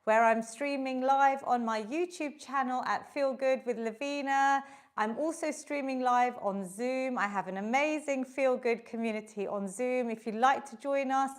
where I'm streaming live on my YouTube channel at Feel Good with Lavina. I'm also streaming live on Zoom. I have an amazing Feel Good community on Zoom. If you'd like to join us,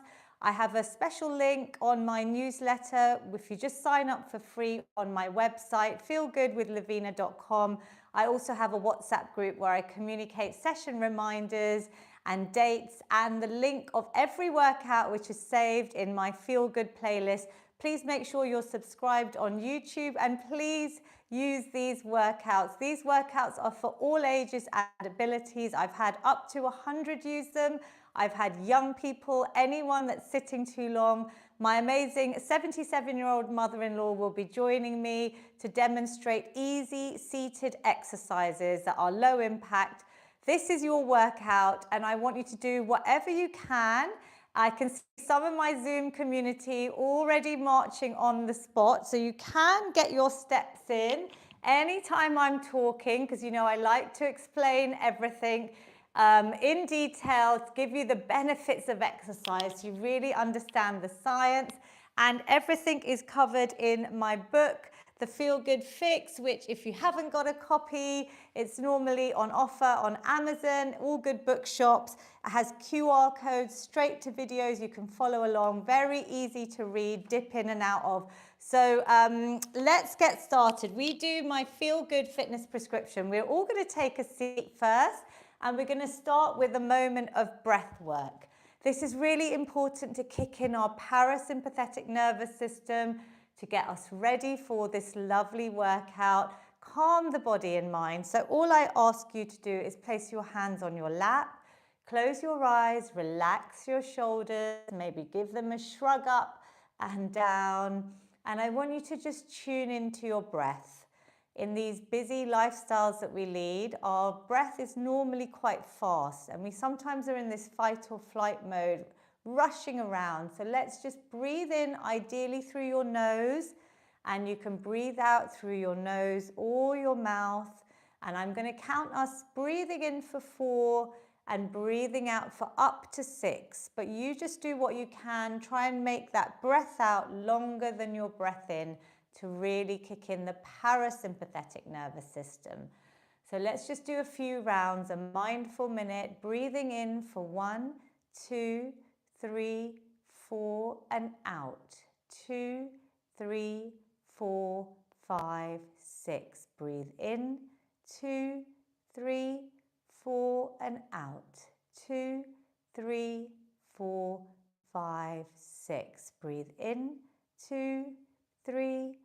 I have a special link on my newsletter. If you just sign up for free on my website, feelgoodwithlavina.com. I also have a WhatsApp group where I communicate session reminders and dates and the link of every workout which is saved in my Feel Good playlist. Please make sure you're subscribed on YouTube and please use these workouts. These workouts are for all ages and abilities. I've had up to 100 use them. I've had young people, anyone that's sitting too long. My amazing 77-year-old mother-in-law will be joining me to demonstrate easy seated exercises that are low impact. This is your workout and I want you to do whatever you can. I can see some of my Zoom community already marching on the spot, so you can get your steps in anytime I'm talking, because you know I like to explain everything in detail to give you the benefits of exercise. You really understand the science, and everything is covered in my book, The Feel Good Fix, which if you haven't got a copy, it's normally on offer on Amazon, all good bookshops. It has QR codes straight to videos. You can follow along, very easy to read, dip in and out of. So let's get started. We do my Feel Good fitness prescription. We're all going to take a seat first, and we're going to start with a moment of breath work. This is really important to kick in our parasympathetic nervous system, to get us ready for this lovely workout, calm the body and mind. So all I ask you to do is place your hands on your lap, close your eyes, relax your shoulders, maybe give them a shrug up and down. And I want you to just tune into your breath. In these busy lifestyles that we lead, our breath is normally quite fast, and we sometimes are in this fight or flight mode, rushing around. So let's just breathe in, ideally through your nose, and you can breathe out through your nose or your mouth. And I'm going to count us breathing in for 4 and breathing out for up to 6. But you just do what you can. Try and make that breath out longer than your breath in to really kick in the parasympathetic nervous system. So let's just do a few rounds, a mindful minute, breathing in for 1, 2, 3, 4, and out. 2, 3, 4, 5, 6. Breathe in. 2, 3, 4, and out. 2, 3, 4, 5, 6. Breathe in. 2, 3,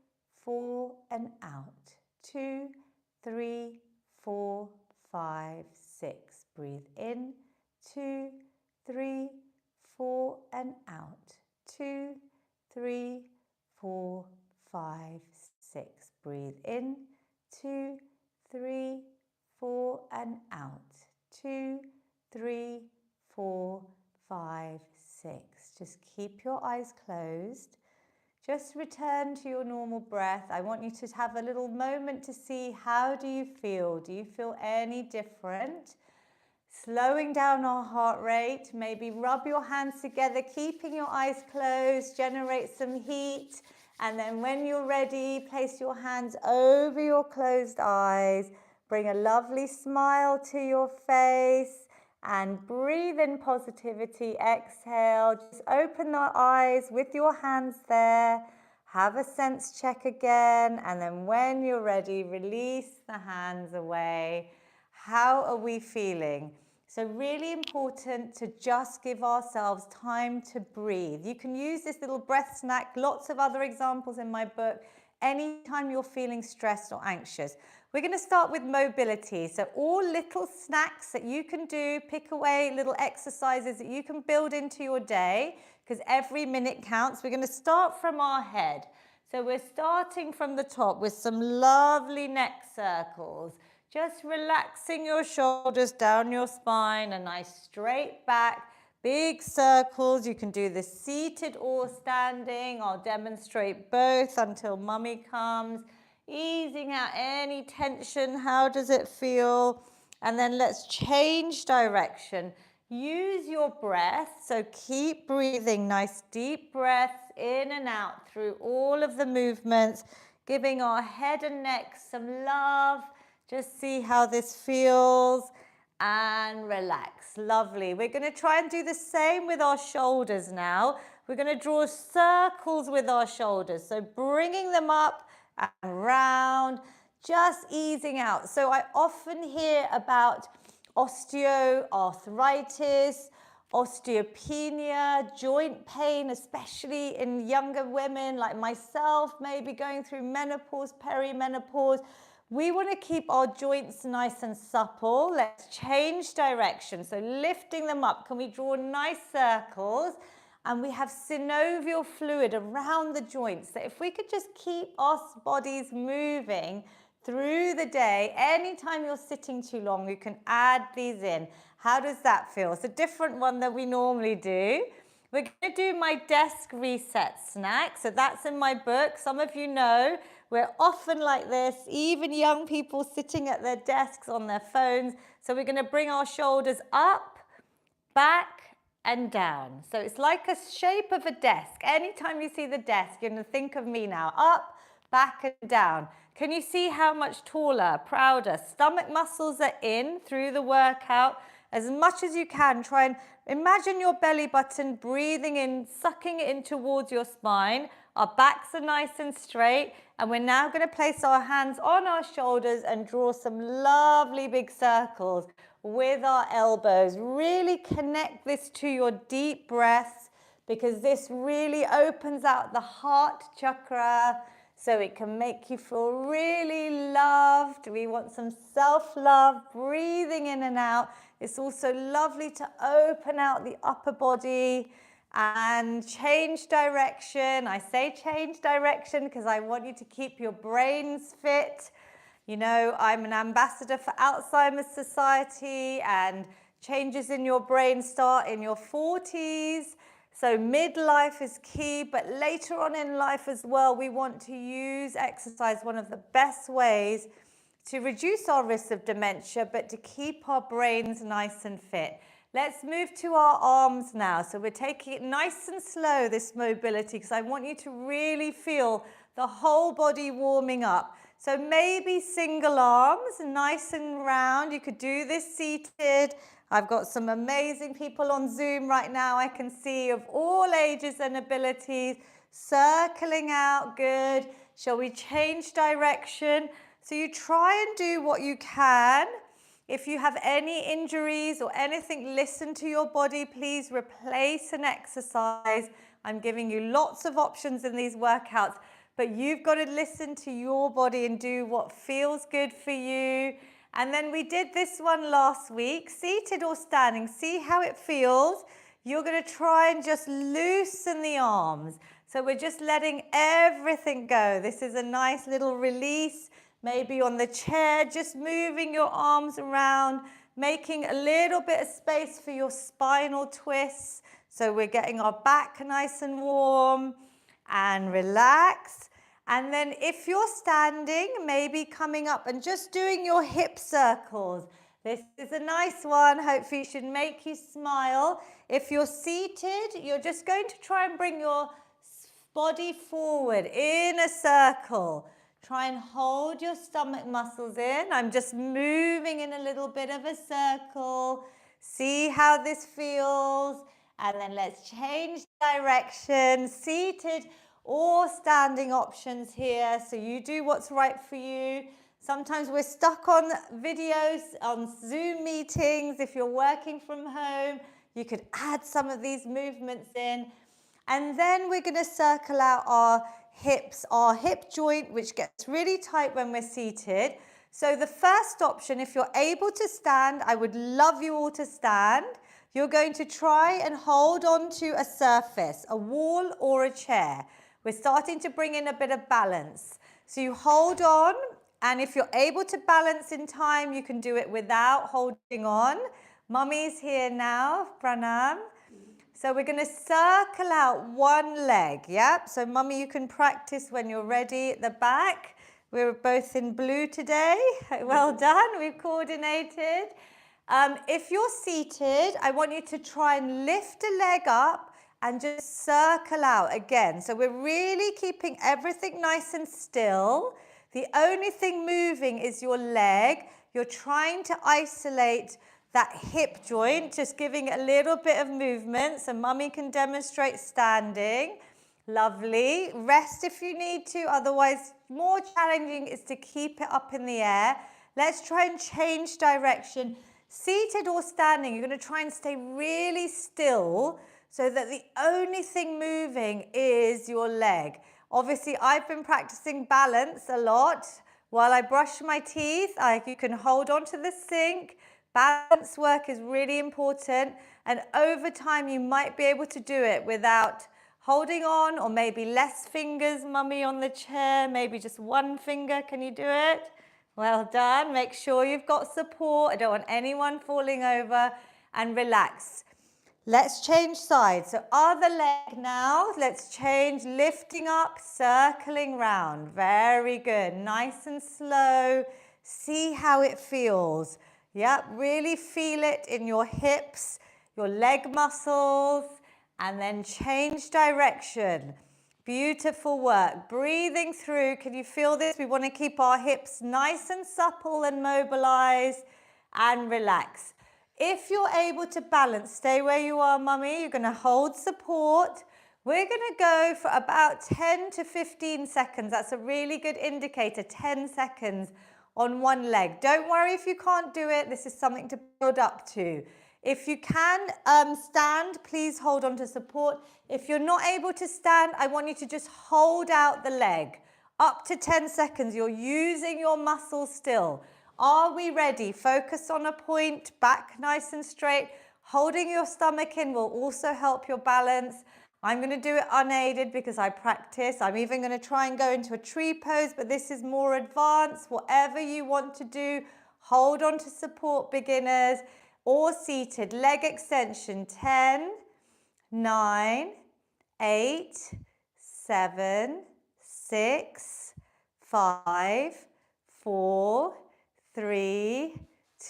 4, and out. 2, 3, 4, 5, 6. Breathe in. 2, 3, 4, and out. 2, 3, 4, 5, 6. Breathe in. 2, 3, 4, and out. 2, 3, 4, 5, 6. Just keep your eyes closed. Just return to your normal breath. I want you to have a little moment to see, how do you feel? Do you feel any different? Slowing down our heart rate, maybe rub your hands together, keeping your eyes closed, generate some heat. And then when you're ready, place your hands over your closed eyes. Bring a lovely smile to your face and breathe in positivity. Exhale, just open the eyes with your hands there. Have a sense check again. And then when you're ready, release the hands away. How are we feeling? So really important to just give ourselves time to breathe. You can use this little breath snack, lots of other examples in my book, anytime you're feeling stressed or anxious. We're going to start with mobility. So all little snacks that you can do, pick away little exercises that you can build into your day, because every minute counts. We're going to start from our head. So we're starting from the top with some lovely neck circles. Just relaxing your shoulders down your spine, a nice straight back, big circles. You can do this seated or standing. I'll demonstrate both until mummy comes. Easing out any tension. How does it feel? And then let's change direction. Use your breath. So keep breathing. Nice deep breaths in and out through all of the movements, giving our head and neck some love. Just see how this feels and relax. Lovely. We're going to try and do the same with our shoulders now. We're going to draw circles with our shoulders. So bringing them up and round, just easing out. So I often hear about osteoarthritis, osteopenia, joint pain, especially in younger women like myself, maybe going through menopause, perimenopause. We want to keep our joints nice and supple. Let's change direction. So lifting them up, can we draw nice circles? And we have synovial fluid around the joints. So if we could just keep our bodies moving through the day, anytime you're sitting too long, you can add these in. How does that feel? It's a different one than we normally do. We're going to do my desk reset snack. So that's in my book. Some of you know we're often like this, even young people sitting at their desks on their phones. So we're going to bring our shoulders up, back, and down. So it's like a shape of a desk. Anytime you see the desk, you're going to think of me now. Up, back, and down. Can you see how much taller, prouder? Stomach muscles are in through the workout. As much as you can, try and imagine your belly button breathing in, sucking it in towards your spine. Our backs are nice and straight. And we're now going to place our hands on our shoulders and draw some lovely big circles with our elbows. Really connect this to your deep breaths, because this really opens out the heart chakra, so it can make you feel really loved. We want some self-love, breathing in and out. It's also lovely to open out the upper body and change direction. I say change direction because I want you to keep your brains fit. You know, I'm an ambassador for Alzheimer's Society, and changes in your brain start in your 40s. So midlife is key, but later on in life as well, we want to use exercise, one of the best ways to reduce our risk of dementia, but to keep our brains nice and fit. Let's move to our arms now. So we're taking it nice and slow, this mobility, because I want you to really feel the whole body warming up. So maybe single arms, nice and round. You could do this seated. I've got some amazing people on Zoom right now, I can see, of all ages and abilities, circling out. Good. Shall we change direction? So you try and do what you can. If you have any injuries or anything, listen to your body. Please replace an exercise. I'm giving you lots of options in these workouts, but you've got to listen to your body and do what feels good for you. And then we did this one last week, seated or standing. See how it feels. You're going to try and just loosen the arms. So we're just letting everything go. This is a nice little release. Maybe on the chair, just moving your arms around, making a little bit of space for your spinal twists. So we're getting our back nice and warm and relaxed. And then if you're standing, maybe coming up and just doing your hip circles. This is a nice one. Hopefully it should make you smile. If you're seated, you're just going to try and bring your body forward in a circle. Try and hold your stomach muscles in. I'm just moving in a little bit of a circle. See how this feels. And then let's change direction. Seated or standing options here. So you do what's right for you. Sometimes we're stuck on videos, on Zoom meetings. If you're working from home, you could add some of these movements in. And then we're going to circle out our hips, our hip joint, which gets really tight when we're seated. So the first option, if you're able to stand, I would love you all to stand. You're going to try and hold on to a surface, a wall or a chair. We're starting to bring in a bit of balance. So you hold on, and if you're able to balance in time, you can do it without holding on. Mummy's here now, Pranam. So we're going to circle out one leg, yep. So Mummy, you can practice when you're ready at the back. We're both in blue today. Well done, we've coordinated. If you're seated, I want you to try and lift a leg up and just circle out again. So we're really keeping everything nice and still. The only thing moving is your leg. You're trying to isolate that hip joint, just giving it a little bit of movement so mummy can demonstrate standing. Lovely. Rest if you need to, otherwise more challenging is to keep it up in the air. Let's try and change direction. Seated or standing, you're going to try and stay really still so that the only thing moving is your leg. Obviously, I've been practicing balance a lot. While I brush my teeth, you can hold on to the sink. Balance work is really important. And over time, you might be able to do it without holding on, or maybe less fingers, mummy, on the chair. Maybe just one finger. Can you do it? Well done. Make sure you've got support. I don't want anyone falling over. And relax. Let's change sides. So other leg now. Let's change. Lifting up, circling round. Very good. Nice and slow. See how it feels. Yep, really feel it in your hips, your leg muscles, and then change direction. Beautiful work. Breathing through. Can you feel this? We want to keep our hips nice and supple and mobilized, and relax. If you're able to balance, stay where you are, mummy. You're going to hold support. We're going to go for about 10 to 15 seconds. That's a really good indicator, 10 seconds on one leg. Don't worry if you can't do it. This is something to build up to. If you can stand, please hold on to support. If you're not able to stand, I want you to just hold out the leg. Up to 10 seconds. You're using your muscles still. Are we ready? Focus on a point, back nice and straight. Holding your stomach in will also help your balance. I'm going to do it unaided because I practice. I'm even going to try and go into a tree pose, but this is more advanced. Whatever you want to do, hold on to support, beginners, or seated. Leg extension, 10, 9, 8, 7, 6, 5, 4, 3,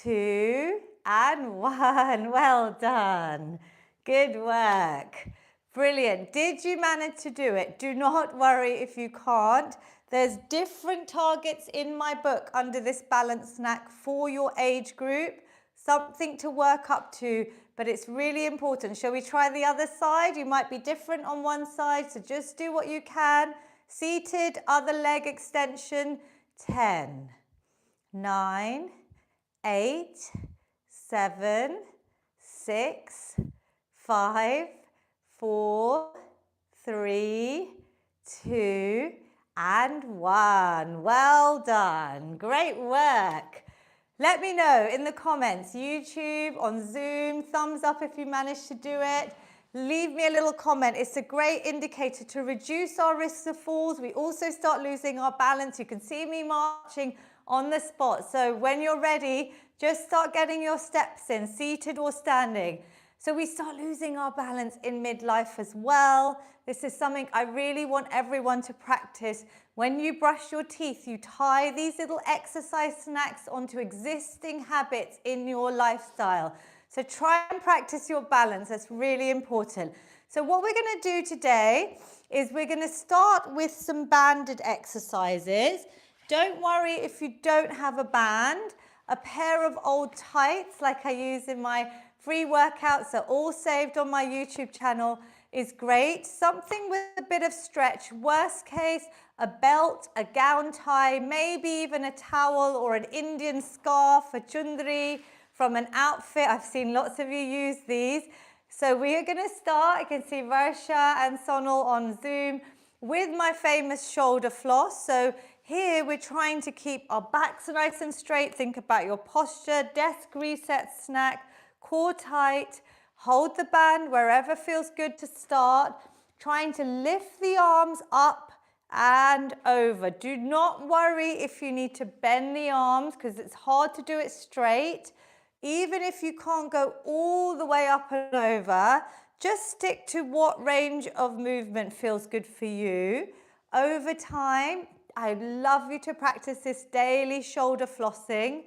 2, and 1. Well done. Good work. Brilliant. Did you manage to do it? Do not worry if you can't. There's different targets in my book under this balance snack for your age group. Something to work up to, but it's really important. Shall we try the other side? You might be different on one side, so just do what you can. Seated, other leg extension, 10, 9, 8, 7, 6, 5, 4, 3, 2, and 1. Well done. Great work. Let me know in the comments, YouTube, on Zoom, thumbs up if you managed to do it. Leave me a little comment. It's a great indicator to reduce our risks of falls. We also start losing our balance. You can see me marching on the spot. So when you're ready, just start getting your steps in, seated or standing. So we start losing our balance in midlife as well. This is something I really want everyone to practice. When you brush your teeth, you tie these little exercise snacks onto existing habits in your lifestyle. So try and practice your balance. That's really important. So what we're going to do today is we're going to start with some banded exercises. Don't worry if you don't have a band. A pair of old tights like I use in my free workouts are all saved on my YouTube channel is great. Something with a bit of stretch. Worst case, a belt, a gown tie, maybe even a towel or an Indian scarf, a chundri from an outfit. I've seen lots of you use these. So we are going to start. I can see Varsha and Sonal on Zoom with my famous shoulder floss. So here we're trying to keep our backs nice and straight. Think about your posture, desk reset snack, core tight, hold the band wherever feels good to start. Trying to lift the arms up and over. Do not worry if you need to bend the arms because it's hard to do it straight. Even if you can't go all the way up and over, just stick to what range of movement feels good for you. Over time, I'd love you to practice this daily shoulder flossing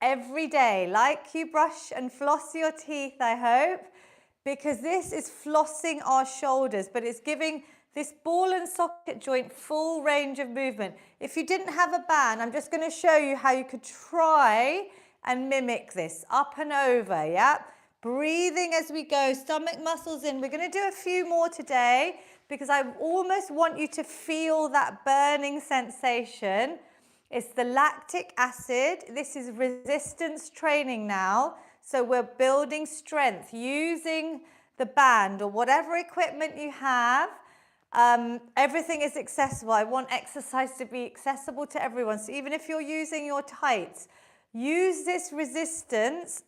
every day, like you brush and floss your teeth, I hope. because this is flossing our shoulders, but it's giving this ball and socket joint full range of movement. If you didn't have a band, I'm just going to show you how you could try and mimic this. Up and over, yeah? Breathing as we go, stomach muscles in. We're going to do a few more today because I almost want you to feel that burning sensation. It's the lactic acid. This is resistance training now. So we're building strength using the band or whatever equipment you have. Everything is accessible. I want exercise to be accessible to everyone. So even if you're using your tights, use this resistance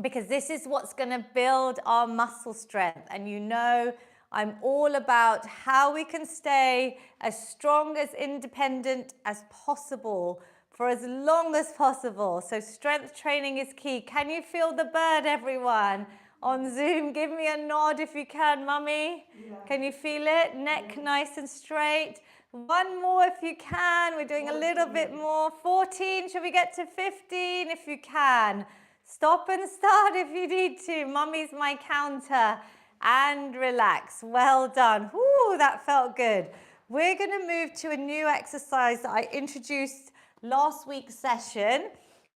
because this is what's going to build our muscle strength. And you know, I'm all about how we can stay as strong, as independent as possible for as long as possible. So strength training is key. Can you feel the bird, everyone? On Zoom, give me a nod if you can, Mummy. Yeah. Can you feel it? Neck nice and straight. One more if you can. We're doing 14. A little bit more. 14, shall we get to 15 if you can? Stop and start if you need to. Mummy's my counter. And relax. Well done. Woo, that felt good. We're going to move to a new exercise that I introduced last week's session.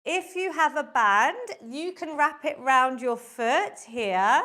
If you have a band, you can wrap it round your foot here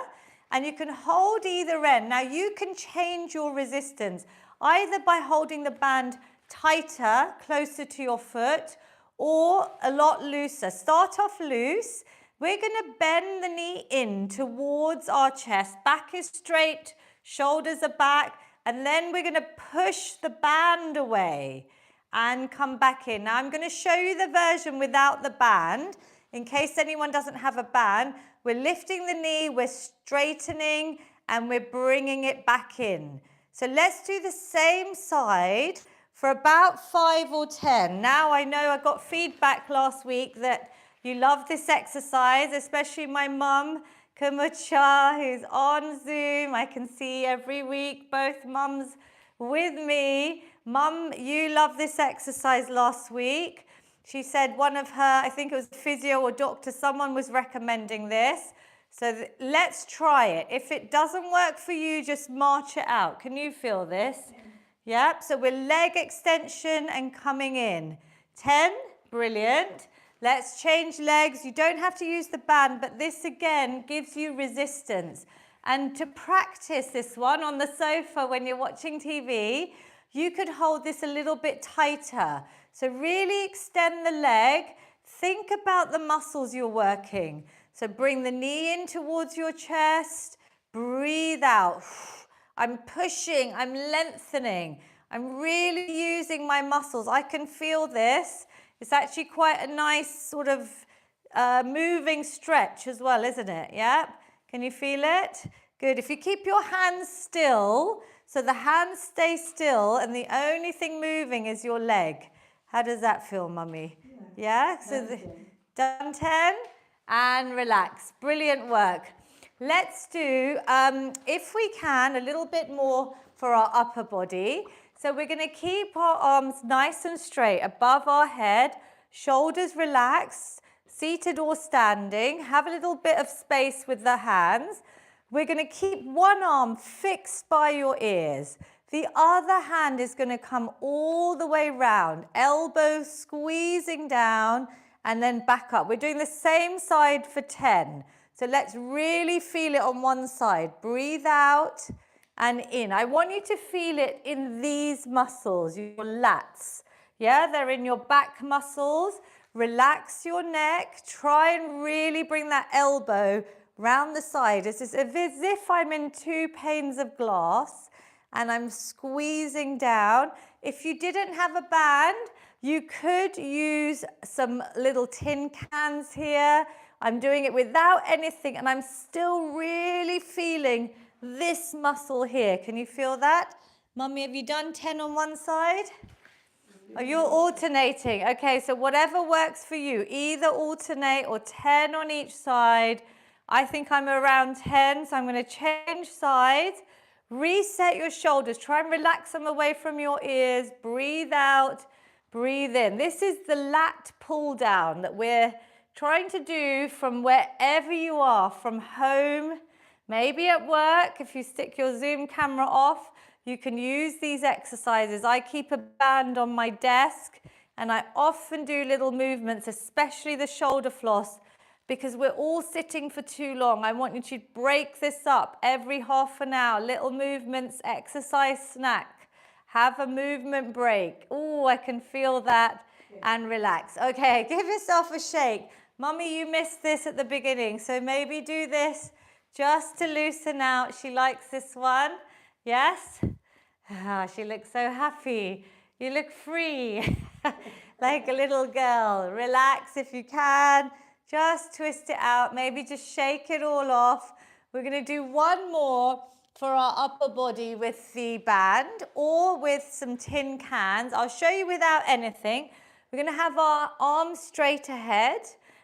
and you can hold either end. Now you can change your resistance either by holding the band tighter, closer to your foot, or a lot looser. Start off loose. We're going to bend the knee in towards our chest. Back is straight, shoulders are back, and then we're going to push the band away and come back in. Now I'm going to show you the version without the band. In case anyone doesn't have a band, we're lifting the knee, we're straightening, and we're bringing it back in. So let's do the same side for about 5 or 10. Now I know I got feedback last week that you love this exercise, especially my mum, Kamucha, who's on Zoom. I can see every week both mums with me. Mum, you loved this exercise last week. She said one of her, I think it was physio or doctor, someone was recommending this. So let's try it. If it doesn't work for you, just march it out. Can you feel this? Yep, so we're leg extension and coming in. 10, brilliant. Let's change legs. You don't have to use the band, but this again gives you resistance. And to practice this one on the sofa when you're watching TV, you could hold this a little bit tighter. So really extend the leg. Think about the muscles you're working. So bring the knee in towards your chest. Breathe out. I'm pushing, I'm lengthening. I'm really using my muscles. I can feel this. It's actually quite a nice sort of moving stretch as well, isn't it? Yeah? Can you feel it? Good. If you keep your hands still, so the hands stay still and the only thing moving is your leg. How does that feel, Mummy? Yeah? So done 10 and relax. Brilliant work. Let's do, if we can, a little bit more for our upper body. So we're going to keep our arms nice and straight above our head, shoulders relaxed, seated or standing. Have a little bit of space with the hands. We're going to keep one arm fixed by your ears. The other hand is going to come all the way round, elbow squeezing down and then back up. We're doing the same side for 10. So let's really feel it on one side. Breathe out and in. I want you to feel it in these muscles, your lats. Yeah, they're in your back muscles. Relax your neck. Try and really bring that elbow round the side. It's as if I'm in 2 panes of glass and I'm squeezing down. If you didn't have a band, you could use some little tin cans here. I'm doing it without anything and I'm still really feeling this muscle here. Can you feel that? Mummy, have you done 10 on one side? Oh, you're alternating. Okay, so whatever works for you, either alternate or 10 on each side. I think I'm around 10, so I'm going to change sides. Reset your shoulders. Try and relax them away from your ears. Breathe out, breathe in. This is the lat pull down that we're trying to do from wherever you are, from home, Maybe at work, if you stick your Zoom camera off, you can use these exercises. I keep a band on my desk and I often do little movements, especially the shoulder floss, because we're all sitting for too long. I want you to break this up every half an hour, little movements, exercise, snack. Have a movement break. Oh, I can feel that. And relax. Okay, give yourself a shake. Mummy, you missed this at the beginning, so maybe do this just to loosen out. She likes this one. Yes? Ah, she looks so happy. You look free, like a little girl. Relax if you can. Just twist it out. Maybe just shake it all off. We're going to do one more for our upper body with the band or with some tin cans. I'll show you without anything. We're going to have our arms straight ahead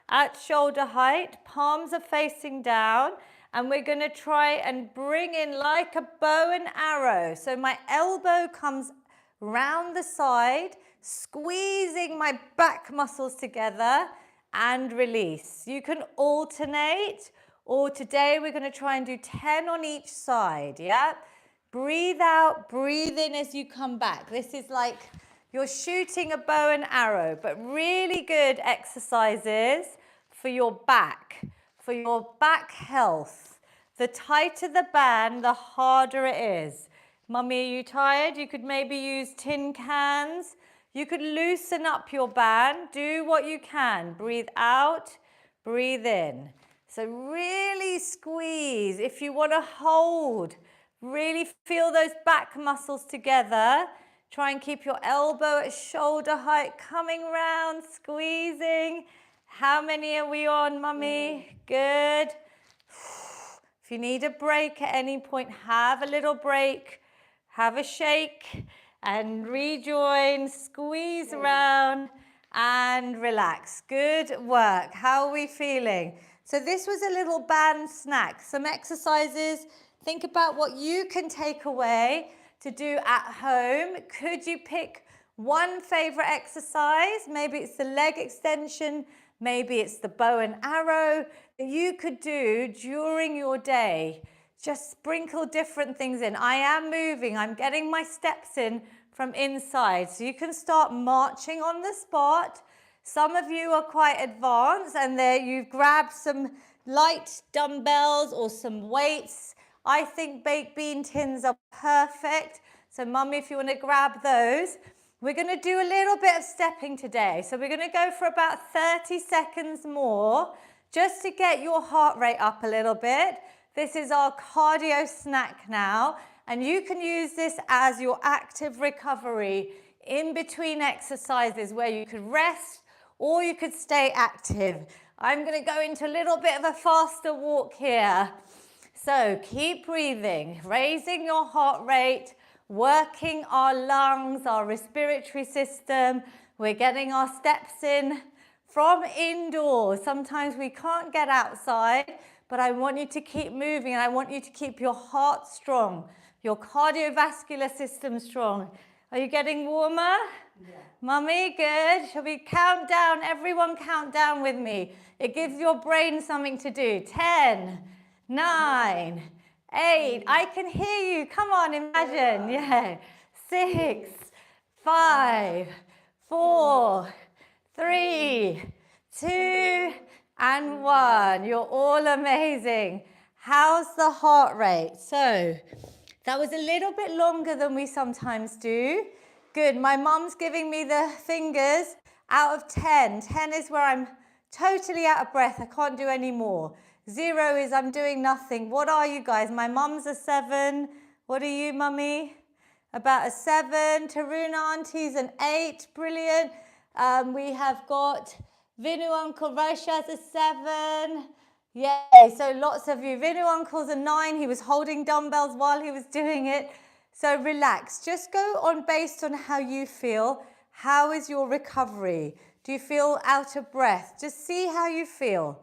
at shoulder height. Palms are facing down. And we're going to try and bring in like a bow and arrow. So my elbow comes round the side, squeezing my back muscles together and release. You can alternate, or today we're going to try and do 10 on each side, yeah? Breathe out, breathe in as you come back. This is like you're shooting a bow and arrow, but really good exercises for your back. For your back health. The tighter the band, the harder it is. Mummy, are you tired? You could maybe use tin cans. You could loosen up your band. Do what you can. Breathe out, breathe in. So really squeeze. If you want to hold, really feel those back muscles together. Try and keep your elbow at shoulder height, coming round, squeezing. How many are we on, Mummy? Good. If you need a break at any point, have a little break, have a shake, and rejoin, squeeze around, and relax. Good work. How are we feeling? So this was a little band snack, some exercises. Think about what you can take away to do at home. Could you pick one favorite exercise? Maybe it's the leg extension. Maybe it's the bow and arrow that you could do during your day. Just sprinkle different things in. I am moving. I'm getting my steps in from inside. So you can start marching on the spot. Some of you are quite advanced and there you've grabbed some light dumbbells or some weights. I think baked bean tins are perfect. So Mummy, if you want to grab those. We're going to do a little bit of stepping today. So we're going to go for about 30 seconds more just to get your heart rate up a little bit. This is our cardio snack now. And you can use this as your active recovery in between exercises where you could rest or you could stay active. I'm going to go into a little bit of a faster walk here. So keep breathing, raising your heart rate, working our lungs, our respiratory system. We're getting our steps in from indoors. Sometimes we can't get outside, but I want you to keep moving and I want you to keep your heart strong, your cardiovascular system strong. Are you getting warmer? Yeah. Mummy, good. Shall we count down? Everyone count down with me. It gives your brain something to do. 10, 9, 8. I can hear you. Come on, imagine. Yeah. 6, 5, 4, 3, 2, and 1. You're all amazing. How's the heart rate? So that was a little bit longer than we sometimes do. Good. My mum's giving me the fingers out of 10. 10 is where I'm totally out of breath. I can't do any more. 0 is I'm doing nothing. What are you guys? My mum's a 7. What are you, Mummy? About a 7. Taruna Auntie's an 8. Brilliant. We have got Vinu Uncle Raisha's a 7. Yay. So lots of you. Vinu Uncle's a 9. He was holding dumbbells while he was doing it. So relax. Just go on based on how you feel. How is your recovery? Do you feel out of breath? Just see how you feel.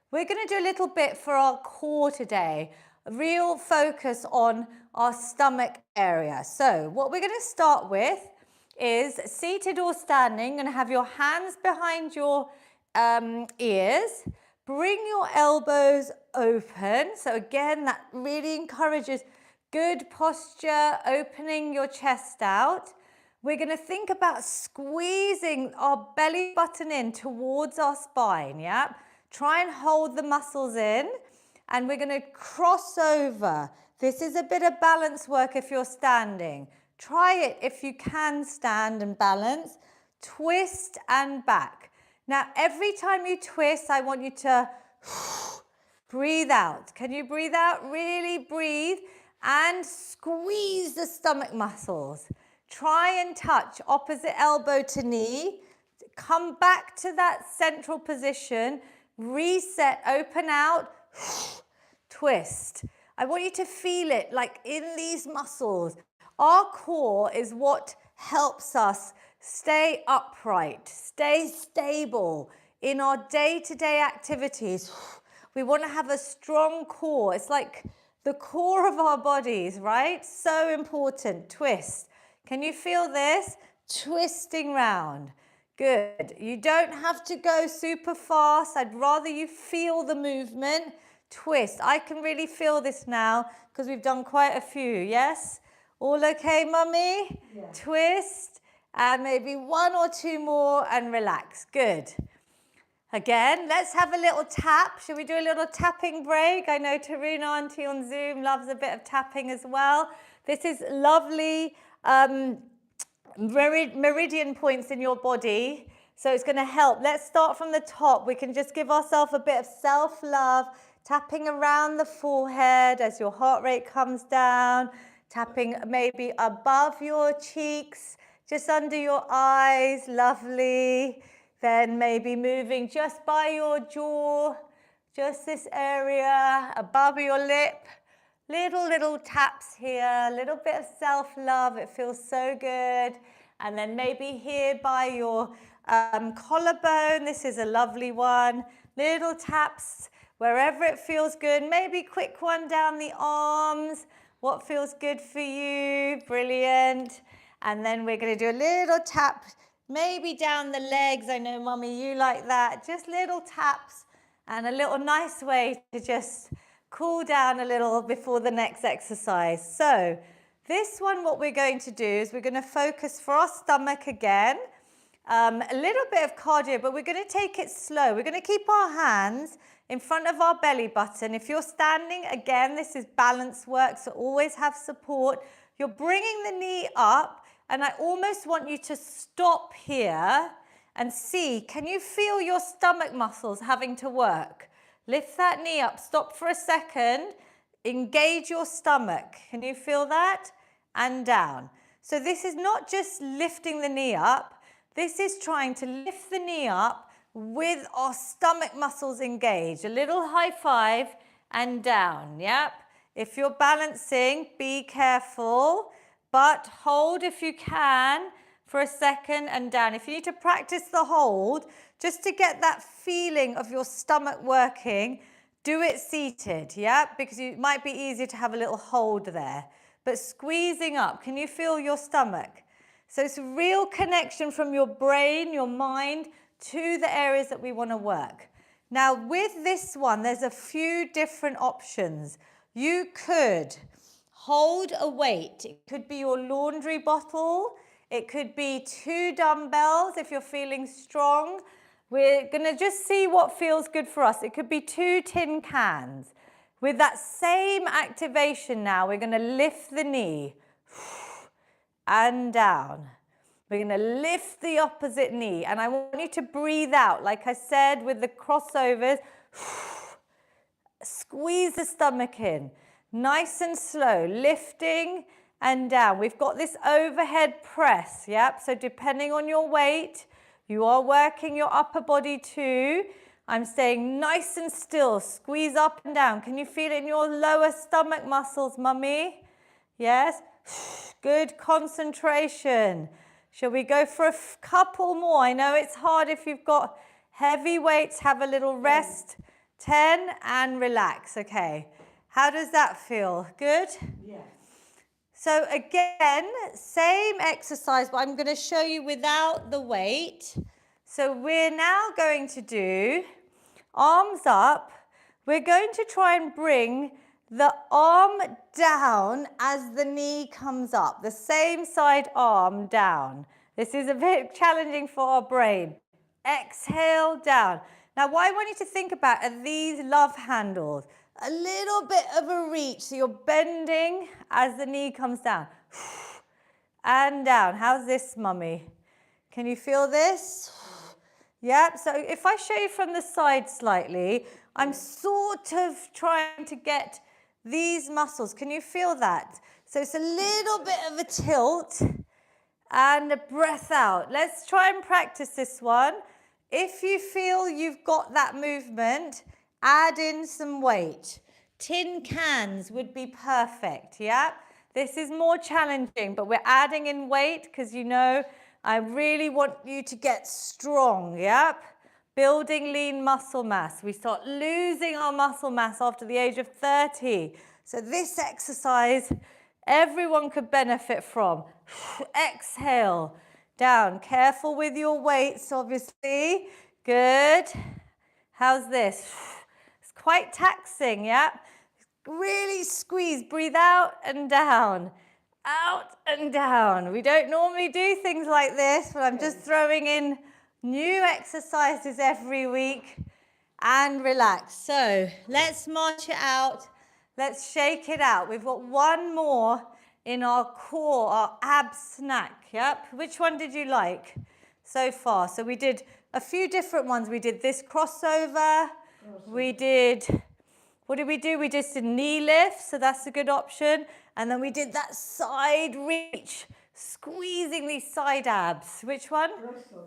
We're going to do a little bit for our core today, a real focus on our stomach area. So what we're going to start with is seated or standing. You're going to have your hands behind your ears. Bring your elbows open. So again, that really encourages good posture, opening your chest out. We're going to think about squeezing our belly button in towards our spine, yeah? Try and hold the muscles in, and we're going to cross over. This is a bit of balance work if you're standing. Try it if you can stand and balance. Twist and back. Now, every time you twist, I want you to breathe out. Can you breathe out? Really breathe and squeeze the stomach muscles. Try and touch opposite elbow to knee. Come back to that central position. Reset, open out, twist. I want you to feel it like in these muscles. Our core is what helps us stay upright, stay stable in our day-to-day activities. We want to have a strong core. It's like the core of our bodies, right? So important. Twist. Can you feel this? Twisting round. Good. You don't have to go super fast. I'd rather you feel the movement. Twist. I can really feel this now because we've done quite a few, yes? All okay, mummy? Yeah. Twist. And maybe one or two more and relax. Good. Again, let's have a little tap. Should we do a little tapping break? I know Taruna Auntie on Zoom loves a bit of tapping as well. This is lovely meridian points in your body. So it's going to help. Let's start from the top. We can just give ourselves a bit of self-love, tapping around the forehead as your heart rate comes down, tapping maybe above your cheeks, just under your eyes, lovely. Then maybe moving just by your jaw, just this area, above your lip. Little taps here, a little bit of self-love, it feels so good. And then maybe here by your collarbone, this is a lovely one. Little taps wherever it feels good. Maybe quick one down the arms. What feels good for you? Brilliant. And then we're going to do a little tap, maybe down the legs. I know, Mummy, you like that. Just little taps and a little nice way to just cool down a little before the next exercise. So this one, what we're going to do is we're going to focus for our stomach again. A little bit of cardio, but we're going to take it slow. We're going to keep our hands in front of our belly button. If you're standing, again, this is balance work, so always have support. You're bringing the knee up, and I almost want you to stop here and see, can you feel your stomach muscles having to work? Lift that knee up, stop for a second, engage your stomach. Can you feel that? And down. So this is not just lifting the knee up, this is trying to lift the knee up with our stomach muscles engaged. A little high five and down, yep. If you're balancing, be careful, but hold if you can for a second and down. If you need to practice the hold, just to get that feeling of your stomach working, do it seated, yeah? Because it might be easier to have a little hold there. But squeezing up, can you feel your stomach? So it's a real connection from your brain, your mind, to the areas that we want to work. Now with this one, there's a few different options. You could hold a weight. It could be your laundry bottle. It could be 2 dumbbells if you're feeling strong. We're going to just see what feels good for us. It could be 2 tin cans. With that same activation now, we're going to lift the knee and down. We're going to lift the opposite knee. And I want you to breathe out, like I said, with the crossovers. Squeeze the stomach in. Nice and slow, lifting and down. We've got this overhead press, yep. So depending on your weight, you are working your upper body too. I'm staying nice and still. Squeeze up and down. Can you feel it in your lower stomach muscles, mummy? Yes? Good concentration. Shall we go for a couple more? I know it's hard if you've got heavy weights. Have a little rest. 10 and relax. Okay. How does that feel? Good? Yeah. So again, same exercise, but I'm going to show you without the weight. So we're now going to do Arms up. We're going to try and bring the arm down as the knee comes up. The same side arm down. This is a bit challenging for our brain. Exhale down. Now what I want you to think about are these love handles. A little bit of a reach. So you're bending as the knee comes down. And down. How's this, mummy? Can you feel this? Yep. So if I show you from the side slightly, I'm sort of trying to get these muscles. Can you feel that? So it's a little bit of a tilt and a breath out. Let's try and practice this one. If you feel you've got that movement, add in some weight. Tin cans would be perfect, yeah? This is more challenging, but we're adding in weight because you know I really want you to get strong, yep? Building lean muscle mass. We start losing our muscle mass after the age of 30. So this exercise, everyone could benefit from. Exhale, down. Careful with your weights, obviously. Good. How's this? It's quite taxing, yeah? Really squeeze, breathe out and down. Out and down. We don't normally do things like this, but I'm just throwing in new exercises every week and relax. So let's march it out. Let's shake it out. We've got one more in our core, our ab snack. Yep. Which one did you like so far? So we did a few different ones. We did this crossover. We did, what did we do? We just did knee lift, so that's a good option. And then we did that side reach, squeezing these side abs. Which one?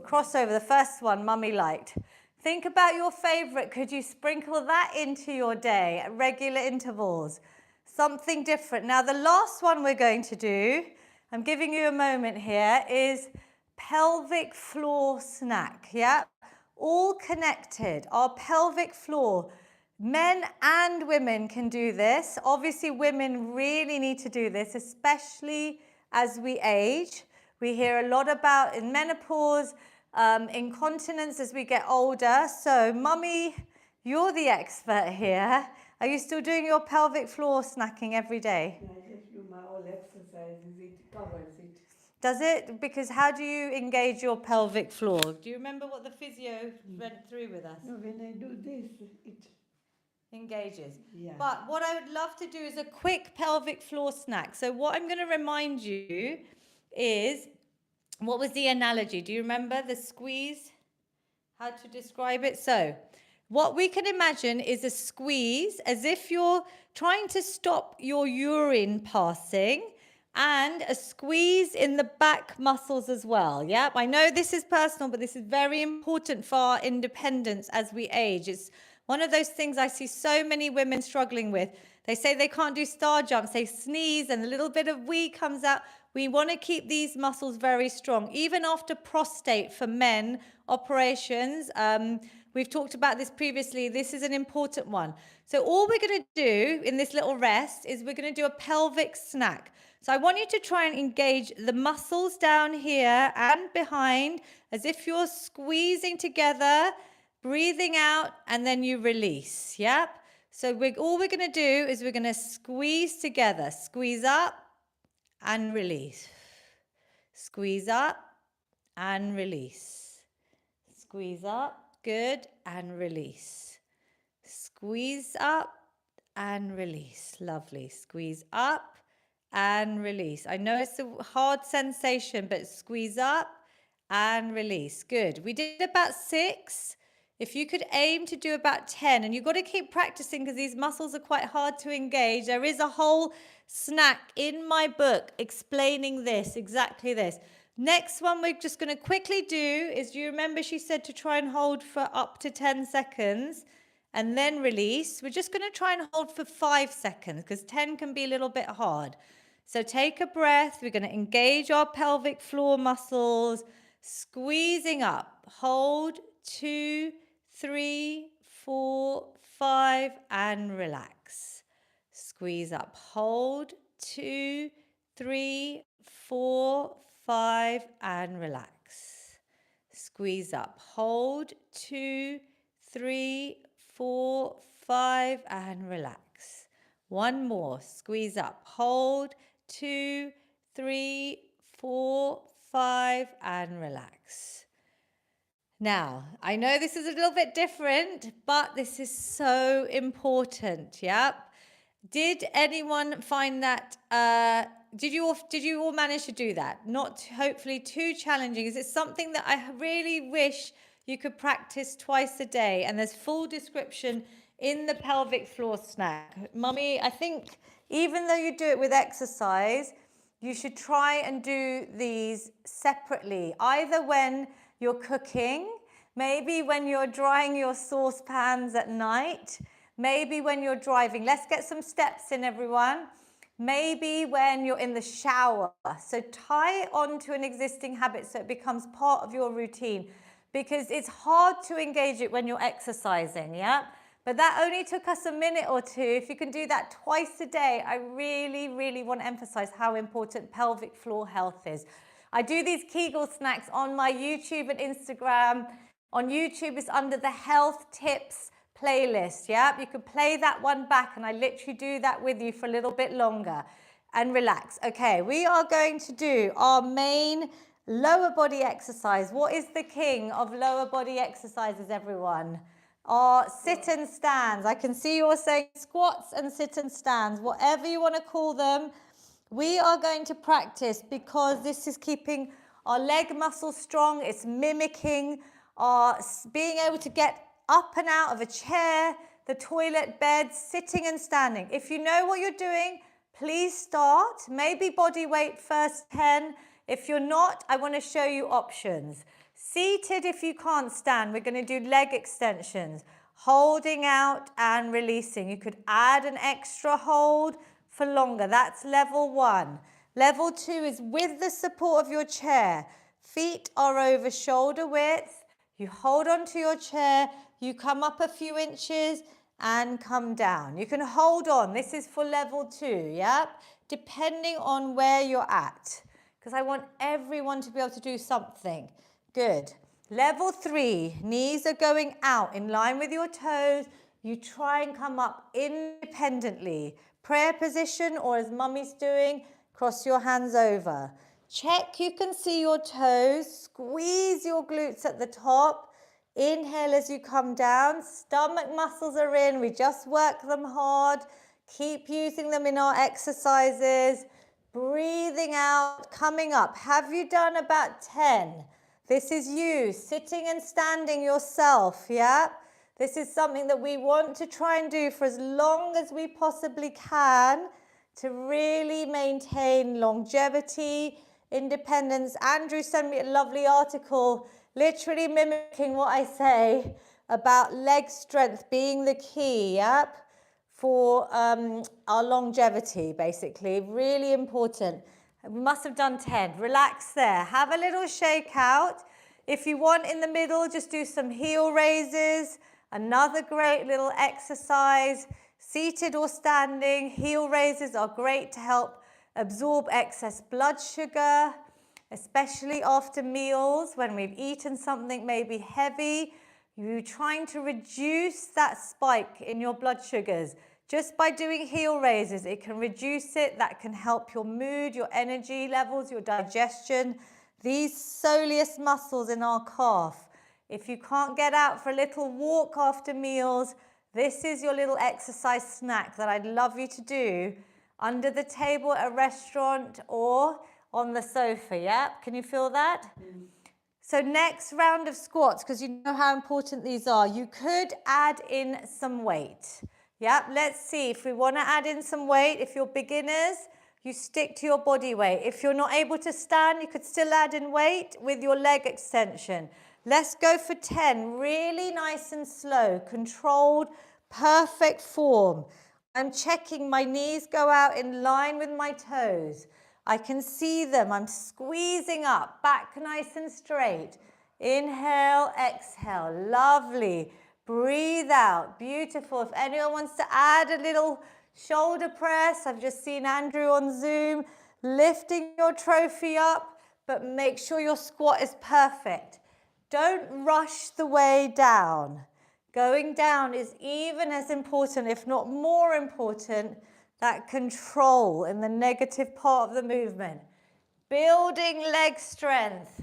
Crossover, the first one mummy liked. Think about your favorite. Could you sprinkle that into your day at regular intervals? Something different. Now the last one we're going to do, I'm giving you a moment here, is pelvic floor snack, yeah? All connected, our pelvic floor. Men and women can do this. Obviously, women really need to do this, especially as we age. We hear a lot about in menopause, incontinence as we get older. So, mummy, you're the expert here. Are you still doing your pelvic floor snacking every day? I just do my own exercises. It covers it. Does it? Because how do you engage your pelvic floor? Do you remember what the physio went through with us? No, when I do this, it Engages. yeah. But what I would love to do is a quick pelvic floor snack. So what I'm going to remind you is, what was the analogy? Do you remember the squeeze? How to describe it? So what we can imagine is a squeeze as if you're trying to stop your urine passing, and a squeeze in the back muscles as well. Yep, I know this is personal, but this is very important for our independence as we age. It's one of those things I see so many women struggling with. They say they can't do star jumps, they sneeze and a little bit of wee comes out. We want to keep these muscles very strong. Even after prostate for men operations, we've talked about this previously, this is an important one. So all we're going to do in this little rest is we're going to do a pelvic snack. So I want you to try and engage the muscles down here and behind as if you're squeezing together, breathing out, and then you release. Yep. So all we're going to do is we're going to squeeze together. Squeeze up and release. Squeeze up and release. Squeeze up. Good. And release. Squeeze up and release. Lovely. Squeeze up and release. I know it's a hard sensation, but squeeze up and release. Good. We did about 6. If you could aim to do about 10, and you've got to keep practicing because these muscles are quite hard to engage. There is a whole snack in my book explaining this, exactly this. Next one we're just going to quickly do is, do you remember she said to try and hold for up to 10 seconds and then release? We're just going to try and hold for 5 seconds because 10 can be a little bit hard. So take a breath. We're going to engage our pelvic floor muscles, squeezing up. Hold, 2, 3, 4, 5, and relax. Squeeze up. Hold, 2, 3, 4, 5, and relax. Squeeze up. Hold, 2, 3, 4, 5, and relax. One more, squeeze up, hold, 2, 3, 4, 5, and relax. Now, I know this is a little bit different, but this is so important, yep. Did anyone find that, did you all manage to do that? Not hopefully too challenging. Is it something that I really wish you could practice twice a day? And there's full description in the pelvic floor snack. Mummy, I think even though you do it with exercise, you should try and do these separately, either when you're cooking, maybe when you're drying your saucepans at night, maybe when you're driving. Let's get some steps in, everyone. Maybe when you're in the shower. So tie it on to an existing habit so it becomes part of your routine, because it's hard to engage it when you're exercising, yeah? But that only took us a minute or two. If you can do that twice a day, I really, really want to emphasize how important pelvic floor health is. I do these Kegel snacks on my YouTube and Instagram. On YouTube, it's under the health tips playlist, yeah? You can play that one back, and I literally do that with you for a little bit longer. And relax. Okay, we are going to do our main lower body exercise. What is the king of lower body exercises, everyone? Our sit and stands. I can see you're saying squats and sit and stands, whatever you want to call them. We are going to practice because this is keeping our leg muscles strong. It's mimicking our being able to get up and out of a chair, the toilet, bed, sitting and standing. If you know what you're doing, please start. Maybe body weight first 10. If you're not, I want to show you options. Seated, if you can't stand, we're going to do leg extensions, holding out and releasing. You could add an extra hold for longer. That's level 1. Level 2 is with the support of your chair. Feet are over shoulder width. You hold onto your chair, you come up a few inches and come down. You can hold on. This is for level 2, yeah? Depending on where you're at, because I want everyone to be able to do something. Good. Level 3, knees are going out in line with your toes. You try and come up independently. Prayer position, or as Mummy's doing, cross your hands over. Check you can see your toes. Squeeze your glutes at the top. Inhale as you come down. Stomach muscles are in. We just work them hard. Keep using them in our exercises. Breathing out, coming up. Have you done about 10? This is you sitting and standing yourself, yeah? This is something that we want to try and do for as long as we possibly can to really maintain longevity, independence. Andrew sent me a lovely article literally mimicking what I say about leg strength being the key, yep, for our longevity, basically. Really important. We must have done 10. Relax there. Have a little shake out. If you want in the middle, just do some heel raises. Another great little exercise. Seated or standing, heel raises are great to help absorb excess blood sugar, especially after meals when we've eaten something maybe heavy. You're trying to reduce that spike in your blood sugars. Just by doing heel raises, it can reduce it. That can help your mood, your energy levels, your digestion. These soleus muscles in our calf. If you can't get out for a little walk after meals, this is your little exercise snack that I'd love you to do under the table at a restaurant or on the sofa, yeah? Can you feel that? Mm. So next round of squats, because you know how important these are, you could add in some weight. Yep, let's see if we want to add in some weight. If you're beginners, you stick to your body weight. If you're not able to stand, you could still add in weight with your leg extension. Let's go for 10, really nice and slow, controlled, perfect form. I'm checking my knees go out in line with my toes. I can see them. I'm squeezing up, back nice and straight. Inhale, exhale, lovely. Breathe out, beautiful. If anyone wants to add a little shoulder press, I've just seen Andrew on Zoom, lifting your trophy up, but make sure your squat is perfect. Don't rush the way down. Going down is even as important, if not more important, that control in the negative part of the movement. Building leg strength,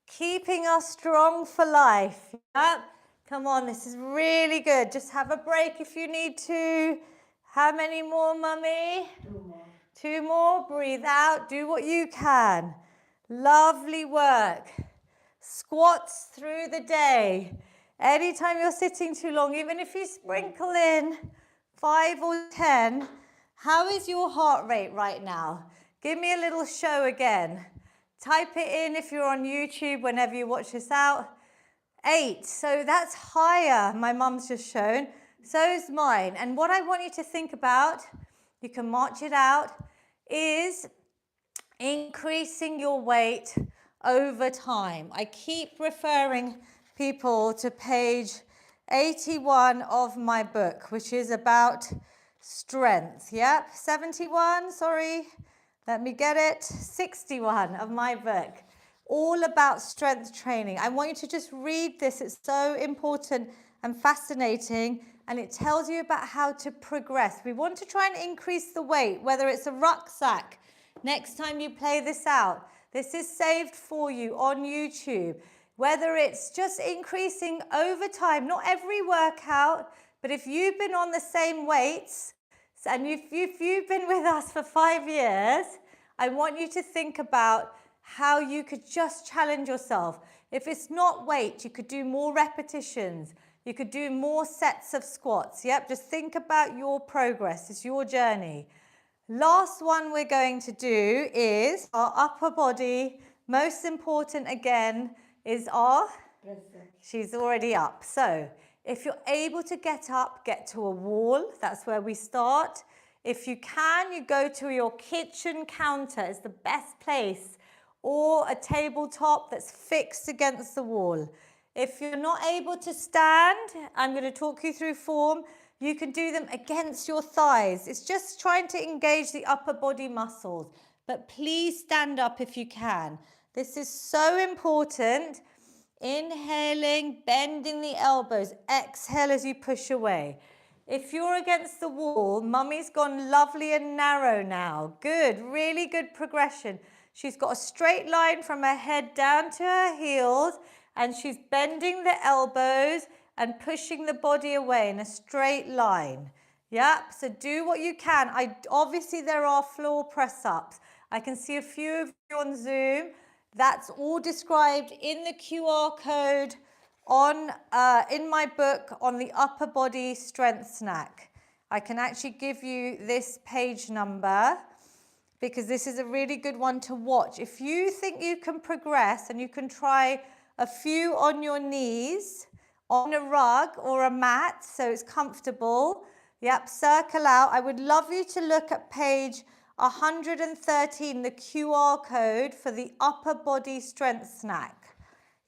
keeping us strong for life. Yep. Come on, this is really good. Just have a break if you need to. How many more, mummy? 2 more. 2 more. Breathe out. Do what you can. Lovely work. Squats through the day. Anytime you're sitting too long, even if you sprinkle in 5 or 10, how is your heart rate right now? Give me a little show again. Type it in if you're on YouTube whenever you watch this out. 8, so that's higher, my mum's just shown. So is mine. And what I want you to think about, you can march it out, is increasing your weight over time. I keep referring people to page 81 of my book, which is about strength. Yep, 71, sorry. Let me get it. 61 of my book. All about strength training. I want you to just read this. It's so important and fascinating, and it tells you about how to progress. We want to try and increase the weight, whether it's a rucksack. Next time you play this out, this is saved for you on YouTube. Whether it's just increasing over time, not every workout, but if you've been on the same weights, and if you've been with us for 5 years, I want you to think about how you could just challenge yourself. If it's not weight, you could do more repetitions. You could do more sets of squats. Yep, just think about your progress. It's your journey. Last one we're going to do is our upper body. Most important again is our, she's already up. So if you're able to get up, get to a wall. That's where we start. If you can, you go to your kitchen counter. It's the best place. Or a tabletop that's fixed against the wall. If you're not able to stand, I'm going to talk you through form. You can do them against your thighs. It's just trying to engage the upper body muscles. But please stand up if you can. This is so important. Inhaling, bending the elbows. Exhale as you push away. If you're against the wall, mummy's gone lovely and narrow now. Good, really good progression. She's got a straight line from her head down to her heels, and she's bending the elbows and pushing the body away in a straight line. Yep, so do what you can. Obviously, there are floor press-ups. I can see a few of you on Zoom. That's all described in the QR code in my book on the upper body strength snack. I can actually give you this page number because this is a really good one to watch. If you think you can progress and you can try a few on your knees, on a rug or a mat so it's comfortable, yep, circle out. I would love you to look at page 113, the QR code for the upper body strength snack.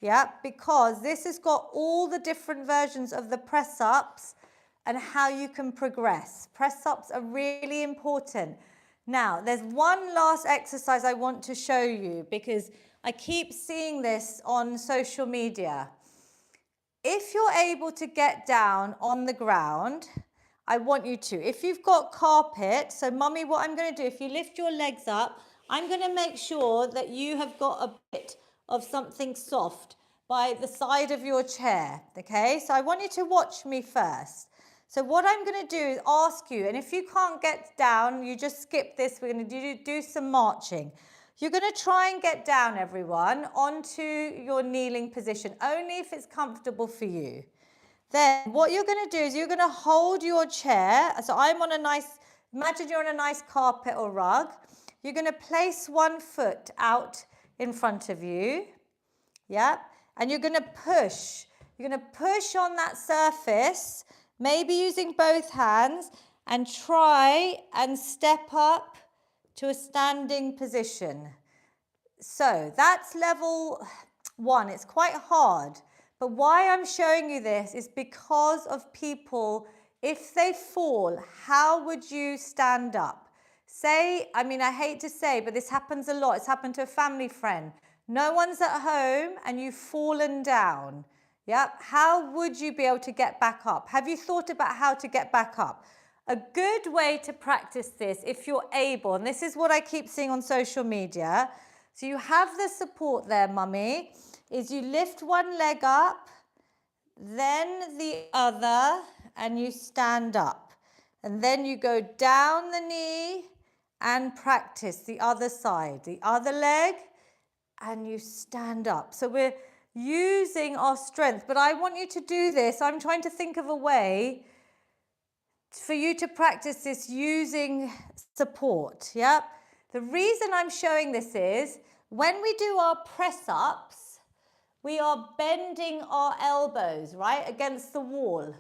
Yeah, because this has got all the different versions of the press-ups and how you can progress. Press-ups are really important. Now, there's one last exercise I want to show you because I keep seeing this on social media. If you're able to get down on the ground, I want you to. If you've got carpet, so mummy, what I'm going to do, if you lift your legs up, I'm going to make sure that you have got a bit of something soft by the side of your chair, okay? So I want you to watch me first. So what I'm going to do is ask you, and if you can't get down, you just skip this. We're going to do some marching. You're going to try and get down, everyone, onto your kneeling position, only if it's comfortable for you. Then what you're going to do is you're going to hold your chair. So I'm on a nice, imagine you're on a nice carpet or rug. You're going to place one foot out in front of you. Yep. And you're going to push. You're going to push on that surface, maybe using both hands, and try and step up to a standing position. So that's level 1. It's quite hard. But why I'm showing you this is because of people, if they fall, how would you stand up? Say, I mean, I hate to say, but this happens a lot. It's happened to a family friend. No one's at home and you've fallen down. Yep. How would you be able to get back up? Have you thought about how to get back up? A good way to practice this, if you're able, and this is what I keep seeing on social media, so you have the support there, mummy, is you lift one leg up, then the other, and you stand up. And then you go down the knee and practice the other side, the other leg, and you stand up. So we're using our strength, but I want you to do this. I'm trying to think of a way for you to practice this using support, yep? The reason I'm showing this is when we do our press-ups, we are bending our elbows, right, against the wall,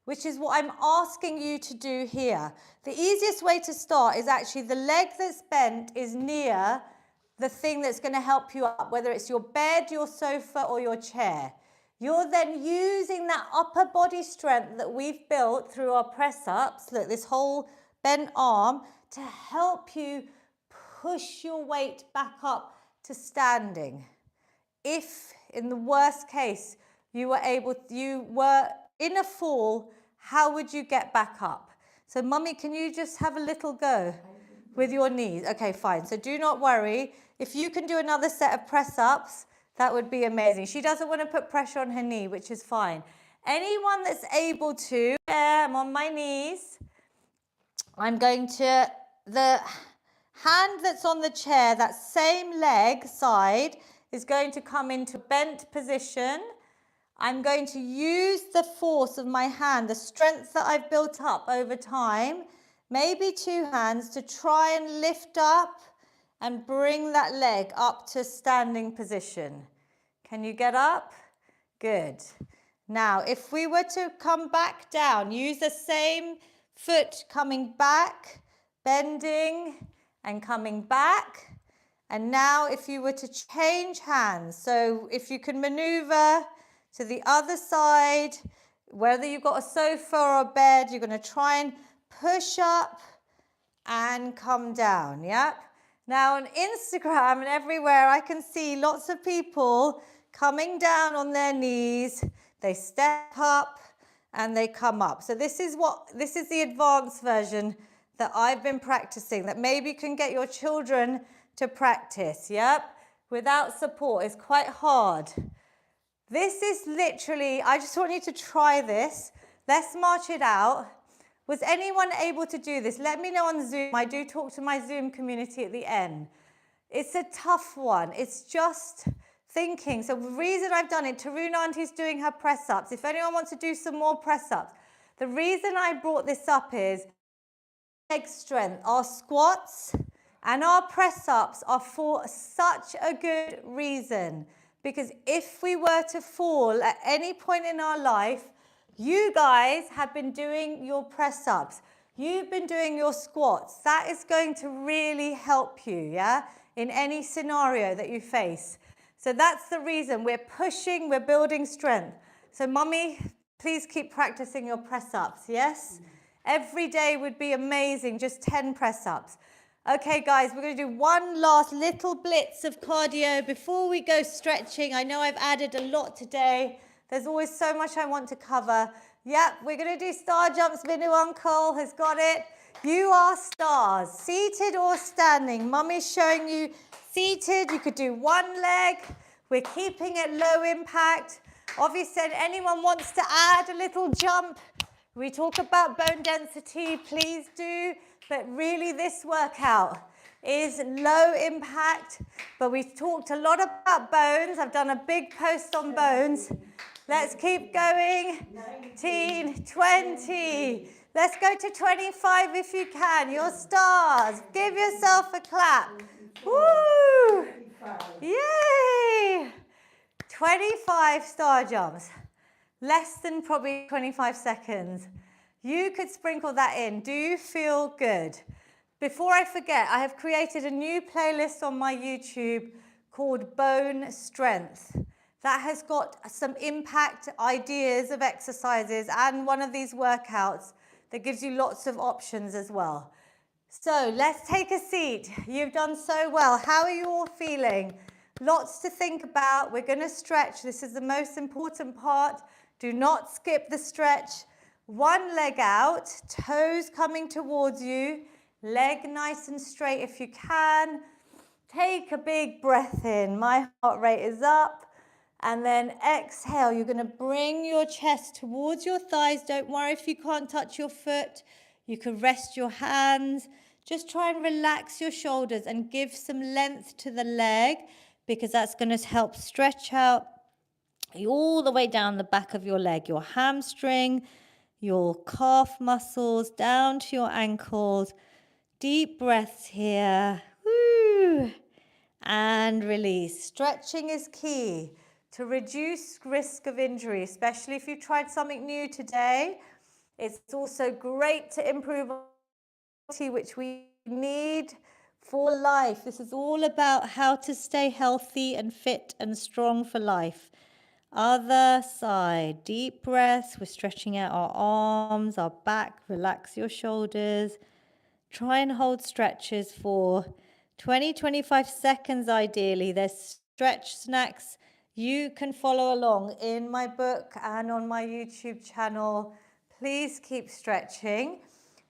which is what I'm asking you to do here. The easiest way to start is actually the leg that's bent is near the thing that's going to help you up, whether it's your bed, your sofa, or your chair. You're then using that upper body strength that we've built through our press-ups, look, this whole bent arm, to help you push your weight back up to standing. If, in the worst case, you were in a fall, how would you get back up? So, mummy, can you just have a little go with your knees? Okay, fine. So do not worry. If you can do another set of press-ups, that would be amazing. She doesn't want to put pressure on her knee, which is fine. Anyone that's able to, I'm on my knees. I'm going to, the hand that's on the chair, that same leg side, is going to come into bent position. I'm going to use the force of my hand, the strength that I've built up over time, maybe two hands, to try and lift up and bring that leg up to standing position. Can you get up? Good. Now, if we were to come back down, use the same foot coming back, bending and coming back. And now if you were to change hands, so if you can maneuver to the other side, whether you've got a sofa or a bed, you're going to try and push up and come down, yep? Now on Instagram and everywhere, I can see lots of people coming down on their knees. They step up and they come up. So this is the advanced version that I've been practicing, that maybe you can get your children to practice, yep? Without support, it's quite hard. This is literally, I just want you to try this. Let's march it out. Was anyone able to do this? Let me know on Zoom. I do talk to my Zoom community at the end. It's a tough one. It's just thinking. So the reason I've done it, Tarun Auntie's doing her press-ups. If anyone wants to do some more press-ups, the reason I brought this up is leg strength. Our squats and our press-ups are for such a good reason. Because if we were to fall at any point in our life, you guys have been doing your press-ups. You've been doing your squats. That is going to really help you, yeah, in any scenario that you face. So that's the reason we're pushing, we're building strength. So mummy, please keep practicing your press-ups, yes? Every day would be amazing, just 10 press-ups. Okay, guys, we're going to do one last little blitz of cardio before we go stretching. I know I've added a lot today. There's always so much I want to cover. Yep, we're going to do star jumps. Minu Uncle has got it. You are stars, seated or standing. Mummy's showing you seated. You could do one leg. We're keeping it low impact. Obviously, if anyone wants to add a little jump, we talk about bone density, please do. But really, this workout is low impact. But we've talked a lot about bones. I've done a big post on bones. Let's keep going. 19, 20. Let's go to 25 if you can. You're stars. Give yourself a clap. Woo! Yay! 25 star jumps. Less than probably 25 seconds. You could sprinkle that in. Do you feel good? Before I forget, I have created a new playlist on my YouTube called Bone Strength. That has got some impact ideas of exercises and one of these workouts that gives you lots of options as well. So let's take a seat. You've done so well. How are you all feeling? Lots to think about. We're going to stretch. This is the most important part. Do not skip the stretch. One leg out, toes coming towards you, leg nice and straight if you can. Take a big breath in. My heart rate is up. And then exhale. You're going to bring your chest towards your thighs. Don't worry if you can't touch your foot. You can rest your hands. Just try and relax your shoulders and give some length to the leg, because that's going to help stretch out all the way down the back of your leg, your hamstring, your calf muscles, down to your ankles. Deep breaths here. Woo. And release. Stretching is key to reduce risk of injury, especially if you've tried something new today. It's also great to improve mobility, which we need for life. This is all about how to stay healthy and fit and strong for life. Other side, deep breaths. We're stretching out our arms, our back. Relax your shoulders. Try and hold stretches for 20-25 seconds ideally. There's stretch snacks you can follow along in my book and on my YouTube channel. Please keep stretching.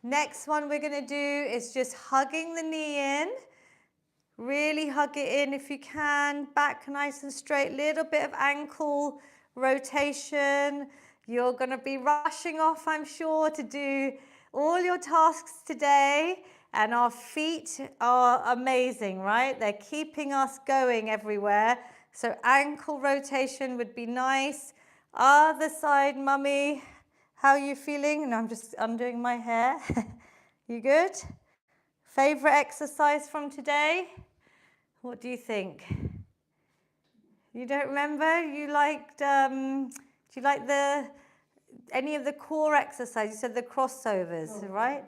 Next one we're going to do is just hugging the knee in. Really hug it in if you can. Back nice and straight. Little bit of ankle rotation. You're going to be rushing off, I'm sure, to do all your tasks today. And our feet are amazing, right? They're keeping us going everywhere. So ankle rotation would be nice. Other side, mummy. How are you feeling? No, I'm just undoing my hair. You good? Favorite exercise from today? What do you think? You don't remember? You liked, do you like any of the core exercises? You said the crossovers, right?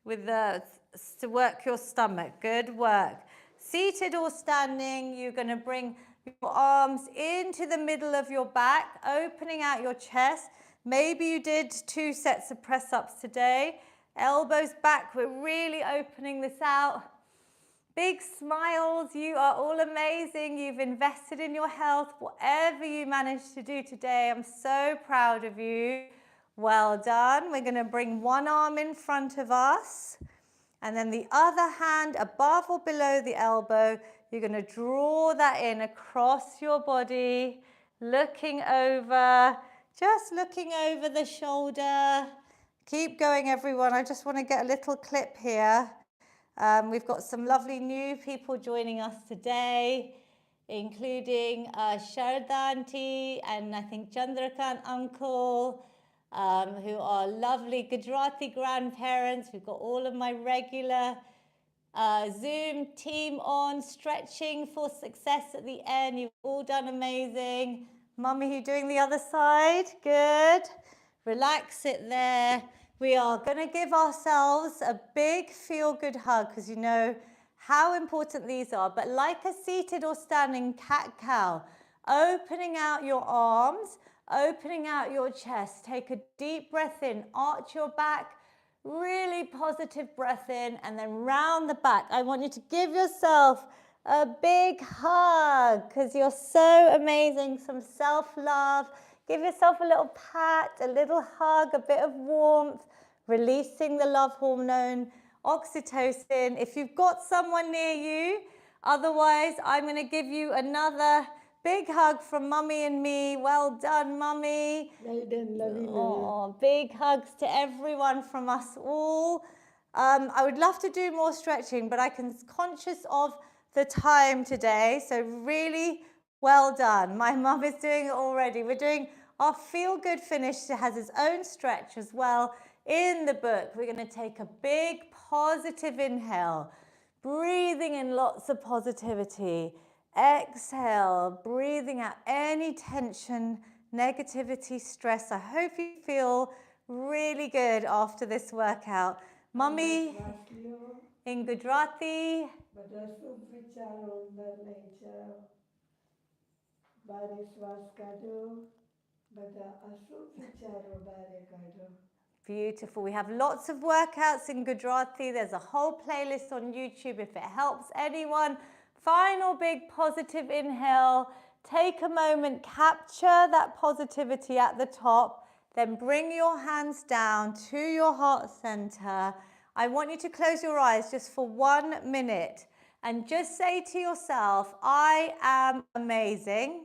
With to work your stomach. Good work. Seated or standing, you're going to bring your arms into the middle of your back, opening out your chest. Maybe you did 2 sets of press-ups today. Elbows back, we're really opening this out. Big smiles, you are all amazing. You've invested in your health. Whatever you managed to do today, I'm so proud of you. Well done. We're going to bring one arm in front of us, and then the other hand above or below the elbow. You're going to draw that in across your body, looking over, just looking over the shoulder. Keep going, everyone. I just want to get a little clip here. We've got some lovely new people joining us today, including Sharda auntie and I think Chandrakant uncle, who are lovely Gujarati grandparents. We've got all of my regular Zoom team on, stretching for success at the end. You've all done amazing. Mummy, you doing the other side? Good. Relax it there. We are going to give ourselves a big feel-good hug because you know how important these are. But like a seated or standing cat-cow, opening out your arms, opening out your chest. Take a deep breath in, arch your back, really positive breath in, and then round the back. I want you to give yourself a big hug because you're so amazing. Some self-love. Give yourself a little pat, a little hug, a bit of warmth, releasing the love hormone, oxytocin. If you've got someone near you, otherwise I'm going to give you another big hug from Mummy and me. Well done, Mummy. Well done, Lavina. Oh, big hugs to everyone from us all. I would love to do more stretching, but I'm conscious of the time today. So really well done. My mum is doing it already. We're doing our feel good finish. It has its own stretch as well in the book. We're going to take a big positive inhale, breathing in lots of positivity. Exhale, breathing out any tension, negativity, stress. I hope you feel really good after this workout. Mummy, in Gujarati. બધા શુભ વિચારો અંદર લઈ જાઓ, બારે શ્વાસ કાઢો, બધા અશુભ વિચારો બારે કાઢો. Beautiful. We have lots of workouts in Gujarati. There's a whole playlist on YouTube. If it helps anyone, Final big positive inhale. Take a moment, capture that positivity at the top, then bring your hands down to your heart center. I want you to close your eyes just for 1 minute and just say to yourself, I am amazing,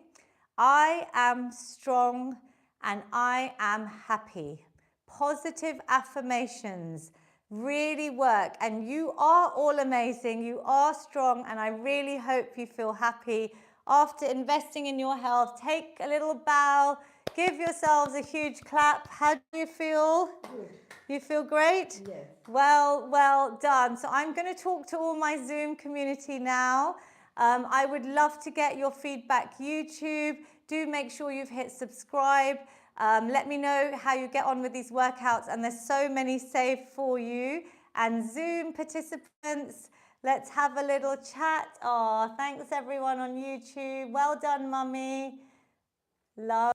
I am strong, and I am happy. Positive affirmations really work, and you are all amazing, you are strong, and I really hope you feel happy after investing in your health. Take a little bow, give yourselves a huge clap. How do you feel? Good. You feel great? Yes. Well done. So I'm going to talk to all my Zoom community now. I would love to get your feedback. YouTube, do make sure you've hit subscribe. Let me know how you get on with these workouts, and there's so many saved for you. And Zoom participants, let's have a little chat. Oh, thanks everyone on YouTube. Well done, Mummy. Love.